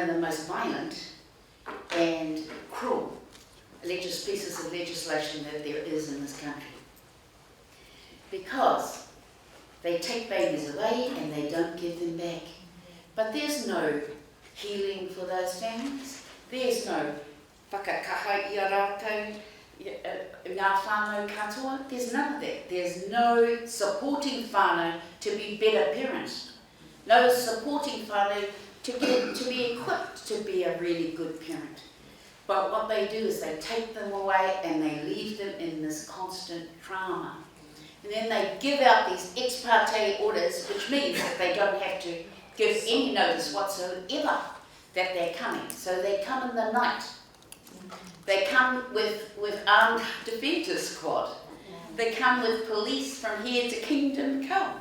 of the most violent and cruel pieces of legislation that there is in this country. Because they take babies away and they don't give them back. But there's no healing for those families. There's no whakakaha i a rātou, ngā whānau katoa. There's none of that. There's no supporting whānau to be better parents. No supporting whānau to be equipped to be a really good parent. But what they do is they take them away and they leave them in this constant trauma. And then they give out these ex parte orders, which means that they don't have to give any notice whatsoever that they're coming. So they come in the night. They come with armed defenders squad. They come with police from here to Kingdom Come.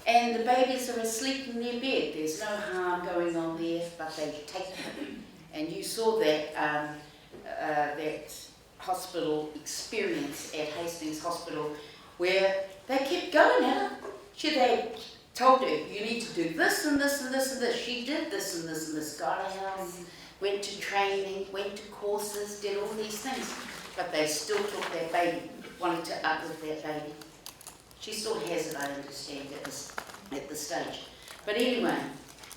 And the babies are asleep in their bed. There's no harm going on there, but they take them. And you saw that that hospital experience at Hastings Hospital, where they kept going at her. They told her, you need to do this and this and this and this. She did this and this and this. Got a house, went to training, went to courses, did all these things. But they still took that baby, wanted to uplift that baby. She still has it, I understand, at this stage. But anyway,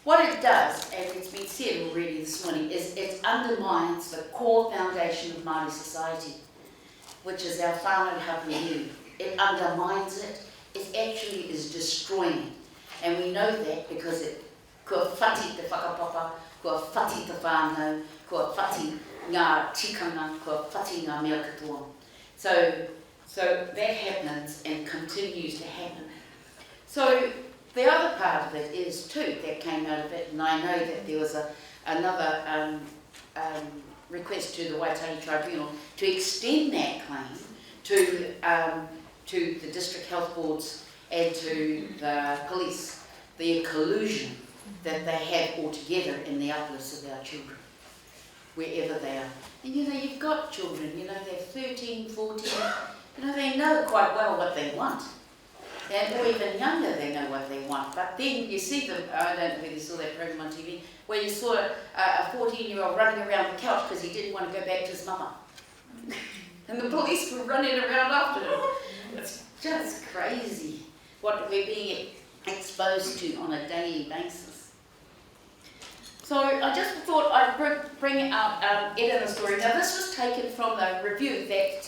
what it does, and it's been said already this morning, is it undermines the core foundation of Māori society, which is our whānau hapu. It undermines it. It actually is destroying it. And we know that because it kua whati te whakapapa, kua whati te whānau, kua whati ngā tikanga, kua whati ngā mea katoa. So that happens and continues to happen. So the other part of it is too, that came out of it, and I know that there was another request to the Waitangi Tribunal to extend that claim to the district health boards and to the police, the collusion that they have altogether in the uplifts of our children, wherever they are. And you've got children, they're 13, 14, they know quite well what they want. Or even younger, they know what they want. But then you see them, I don't know whether you saw that program on TV, where you saw a 14-year-old running around the couch because he didn't want to go back to his mama. And the police were running around after him. It's just crazy what we're being exposed to on a daily basis. So I just thought I'd bring out Edina's story. Now this was taken from the review that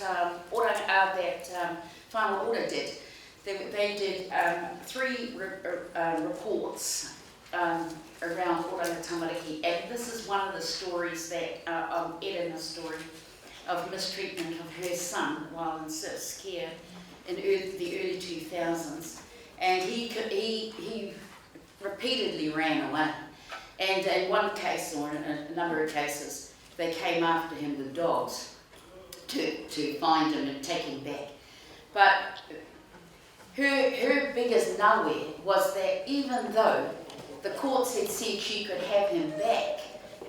Whānau Order did. They did 3 reports around Oranga Tamariki, and this is one of the stories that, Edina's story of mistreatment of her son while in CIS care in the early 2000s. And he repeatedly ran away. And in one case, or in a number of cases, they came after him with dogs to find him and take him back. But her biggest nawe was that even though the courts had said she could have him back,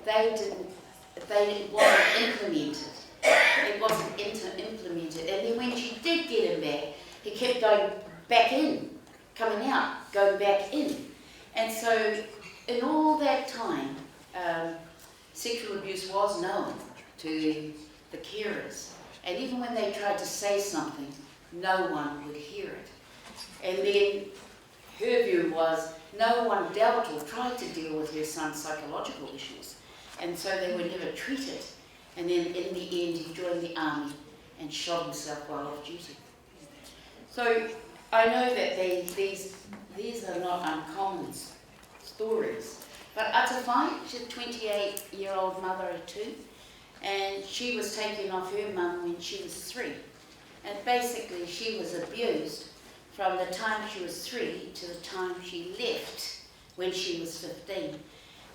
it wasn't implemented. It wasn't implemented. And then when she did get him back, he kept going back in, coming out, going back in. And so in all that time, sexual abuse was known to the carers. And even when they tried to say something, no one would hear it. And then her view was no one dealt or tried to deal with her son's psychological issues. And so they were never treated. And then in the end, he joined the army and shot himself while off duty. So I know that these are not uncommon stories. But Atawhai, she's a 28-year-old mother of 2, and she was taken off her mum when she was 3. And basically she was abused from the time she was 3 to the time she left when she was 15.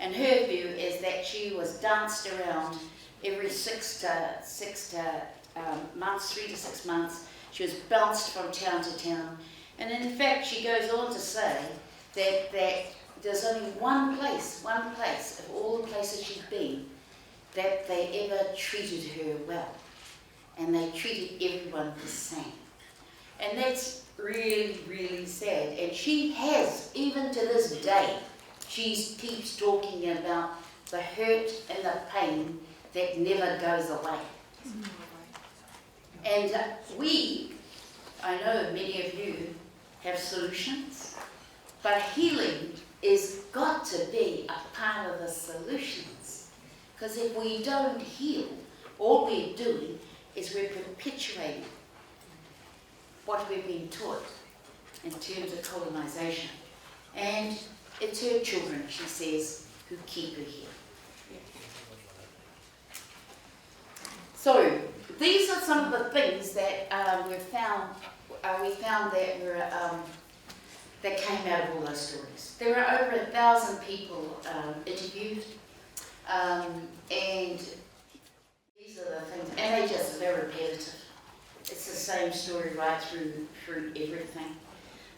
And her view is that she was danced around every 6 to months, 3 to 6 months. She was bounced from town to town. And in fact, she goes on to say that there's only one place of all the places she's been that they ever treated her well. And they treated everyone the same. And that's really, really sad. And she has, even to this day, she keeps talking about the hurt and the pain that never goes away. And I know many of you have solutions, but healing is got to be a part of the solutions. Because if we don't heal, all we're doing is we're perpetuating what we've been taught in terms of colonisation. And it's her children, she says, who keep her here. So these are some of the things that we found that were that came out of all those stories. There were over 1,000 people interviewed, and these are the things, and they're repetitive. It's the same story right through everything.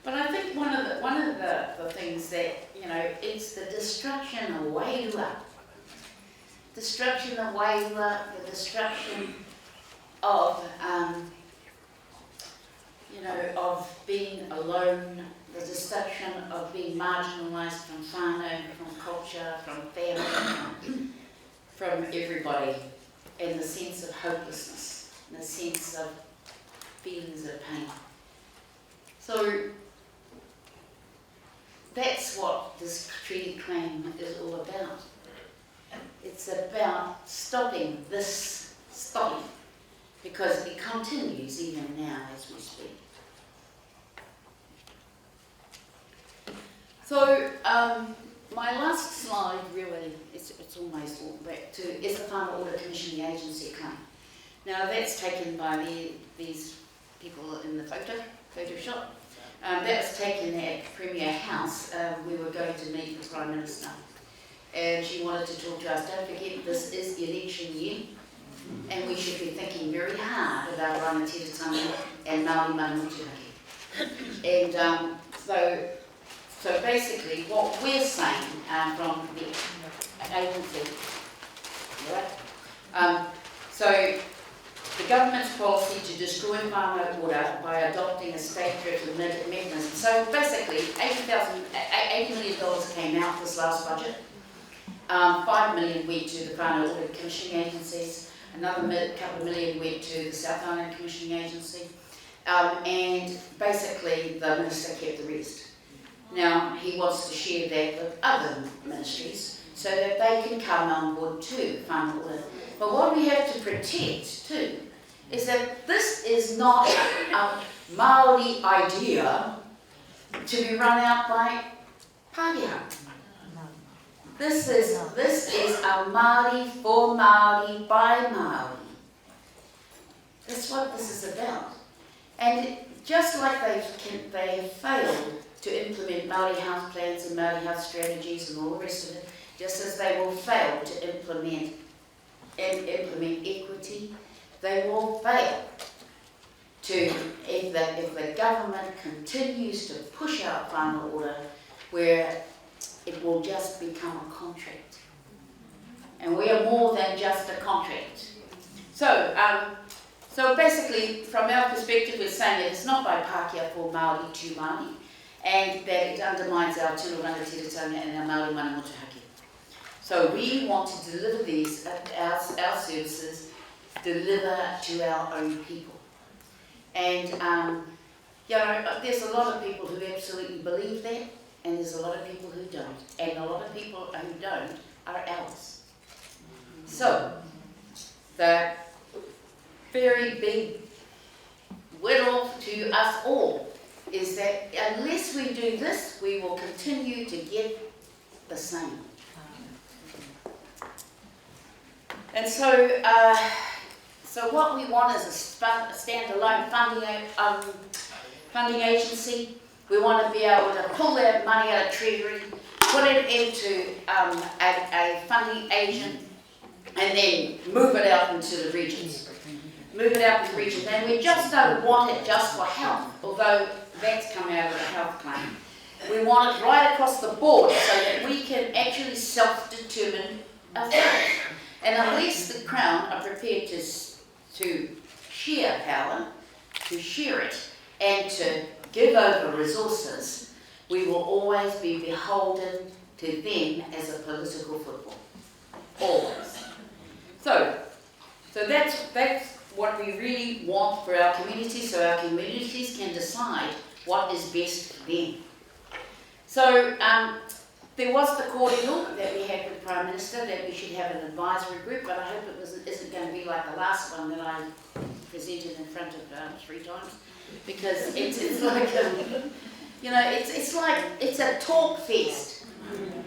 But I think one of the things that, you know, it's the destruction of wairua. Destruction of wairua, the destruction of, you know, of being alone, the destruction of being marginalised from whānau, from culture, from family, from everybody, and the sense of hopelessness, and the sense of feelings of pain. So that's what this treaty claim is all about. It's about stopping this stopping, because it continues even now as we speak. So my last slide really, it's almost all back to, is the Whānau Order Commissioning Agency claim. Now that's taken by these people in the photo shop. That was taken at Premier House. We were going to meet the Prime Minister, and she wanted to talk to us. Don't forget, this is election year, and we should be thinking very hard about rangahau and Māori mana motuhake. And so basically, what we're saying from the agency, right? So the government's policy to destroy whānau order by adopting a state-driven mechanism. So basically, $80 million came out this last budget. 5 million went to the Whānau Order Commissioning Agencies. Another couple of million went to the South Island Commissioning Agency. And basically, the minister kept the rest. Now, he wants to share that with other ministries so that they can come on board too, Whānau Order. But what we have to protect too is that this is not a Māori idea to be run out by Pākehā. This is a Māori for Māori by Māori. That's what this is about. And just like they have failed to implement Māori health plans and Māori health strategies and all the rest of it, just as they will fail to implement equity, they will fail to, if the government continues to push out Whānau Order, where it will just become a contract. And we are more than just a contract. So, so basically, from our perspective, we're saying that it's not by Pākehā for Māori to Māori, and that it undermines our tino rangatiratanga and our Māori mana motuhake. So we want to deliver these, our services, deliver to our own people. And you know, there's a lot of people who absolutely believe that, and there's a lot of people who don't. And a lot of people who don't are ours. So, the very big whittle to us all is that unless we do this, we will continue to get the same. And so, so what we want is a standalone funding agency. We want to be able to pull that money out of Treasury, put it into a funding agent, and then move it out into the regions. Move it out into the regions. And we just don't want it just for health, although that's come out of the health claim. We want it right across the board so that we can actually self-determine our health. And unless the Crown are prepared to share power, to share it, and to give over resources, we will always be beholden to them as a political football. always. So that's what we really want for our community, so our communities can decide what is best for them. So there was the cordial that we had with the Prime Minister that we should have an advisory group, but I hope it isn't going to be like the last one that I presented in front of 3 times, because it's like you know, it's like it's a talk fest.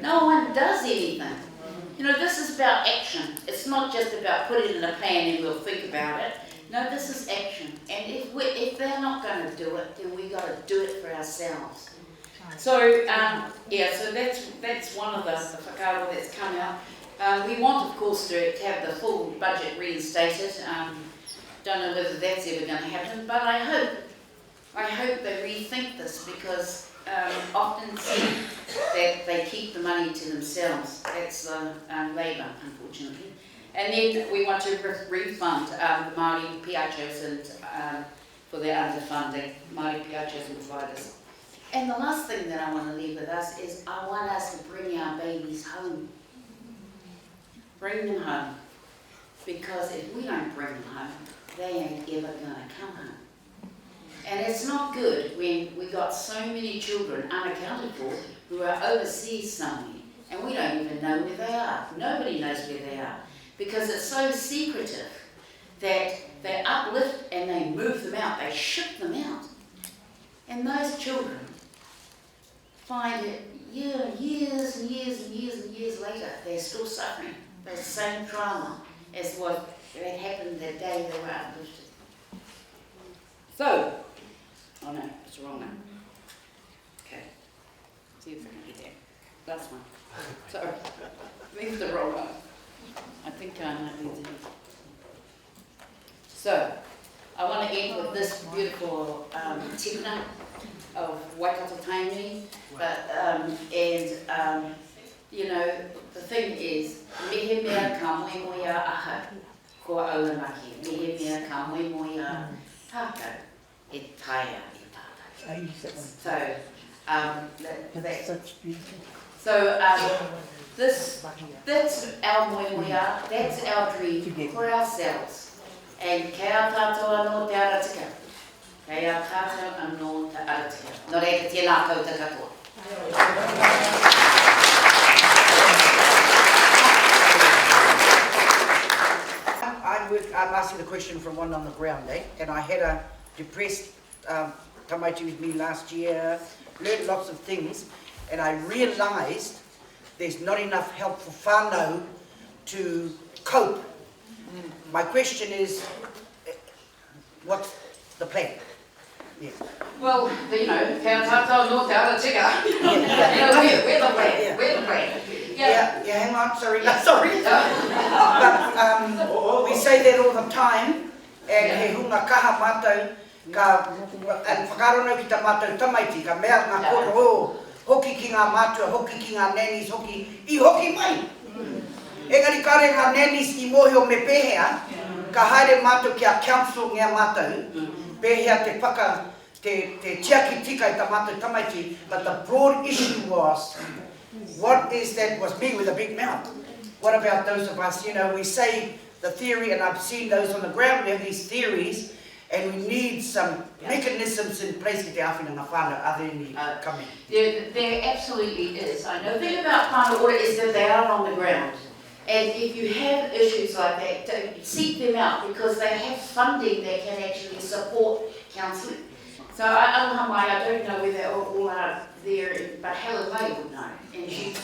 No one does anything. You know, this is about action. It's not just about put it in a plan and we'll think about it. No, this is action. And if they're not going to do it, then we got to do it for ourselves. So yeah, so that's one of the whakaro that's come out. We want, of course, to have the full budget reinstated. Don't know whether that's ever going to happen, but I hope they rethink this, because often see that they keep the money to themselves. That's Labour, unfortunately. And then we want to refund the Māori piachos and for their underfunding, Māori piachos and providers. And the last thing that I want to leave with us is I want us to bring our babies home. Bring them home. Because if we don't bring them home, they ain't ever going to come home. And it's not good when we got so many children unaccounted for who are overseas somewhere, and we don't even know where they are. Nobody knows where they are, because it's so secretive that they uplift and they move them out, they ship them out. And those children find it years and years and years and years later, they're still suffering the same trauma as what had happened that day they were uplifted. So, oh no, it's the wrong one. Okay, see if I can get there. Last one. Sorry, leave the wrong one. I think I might leave it. So, I want to end with this beautiful tifna of whakatutuki, but you know, the thing is, mehe mea ka moemoe aha ko Raumati, mehe mea ka moemoe tātou e taia e tātou. So, that's such beautiful. So, that's our moemoe, that's our dream for ourselves. And kei a tātou anō te aratika. Kei a tātou anō te aratika. Nō reira tēnā koutou katoa. I'm asking the question from one on the ground, and I had a depressed tamaiti with me last year, learned lots of things, and I realised there's not enough help for whānau to cope. My question is, what's the plan? Yeah. Well, you know, kei a tātou anō te aratika. We're the plan. We're the plan. Yeah, hang on, sorry. But we say that all the time, and he hunga kaha mātou, and whakaronau ki tā mātou tamaiti, ka mea ngā koro, hoki ki ngā mātua, hoki ki ngā nannies, hoki mai. Engari kare ngā nannies I mohio me pēhea, ka haere mātou ki a council ngā mātou, pēhea te tiaki tika I tā mātou tamaiti, but the broad issue was, what is that was being with a big mouth? What about those of us, you know, we say the theory, and I've seen those on the ground, we have these theories, and we need some mechanisms in place ki te awhina ngā whānau. Are there any coming? There absolutely is. I know the thing about whānau ora is that they are on the ground. And if you have issues like that, seek them out, because they have funding that can actually support counselling. So I don't know whether all are there, but Helen May would know. And she's